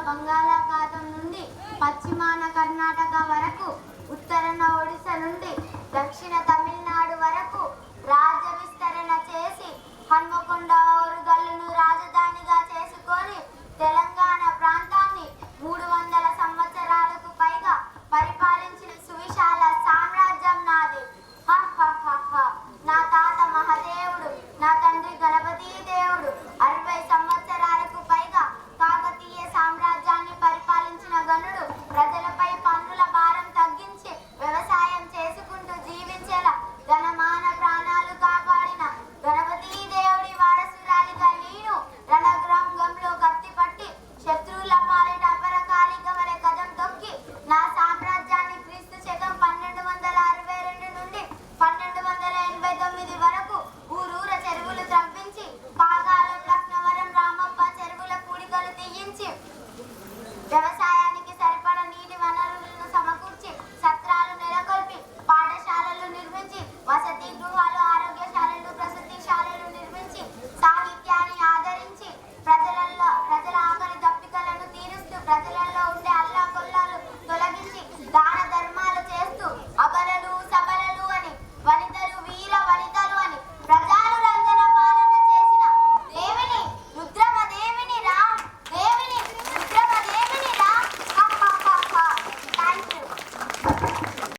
బంగాళాఖాతం నుండి పశ్చిమాన కర్ణాటక వరకు, ఉత్తరాన ఒడిశా నుండి దక్షిణ తమిళనాడు వరకు రాజ్య విస్తరణ చేసి హన్మకొండ ఓరుగల్లును రాజధానిగా చేసుకొని తెలంగాణ ప్రాంతాన్ని 300 సంవత్సరాలకు పైగా పరిపాలించిన సువిశాల సామ్రాజ్యం నాది. నా తాత మహాదేవుడు, నా తండ్రి గణపతి దేవుడు 60 సంవత్సరాలకు పైగా కాకతీయ సామ్రాజ్యాన్ని పరిపాలించిన గనుడు. ప్రజలపై పన్నుల భారం తగ్గించి వ్యవసాయం చేసుకుంటూ జీవించేలా జనమాన ప్రాణాలు కాపాడిన గణపతి దేవుడి వారసురాలిగా నేను రణరంగంలో కత్తిపట్టి శత్రువుల పాలిట అపరకాలిక వలె కదం తొక్కి నా సామ్రాజ్యాన్ని క్రీస్తు శకం 1262 నుండి 1289 వరకు ఊరూర చెరువులు త్రవ్వించి పాగాలం లక్నవరం రామప్ప చెరువుల కూడికలు తీయించి వ్యవసాయ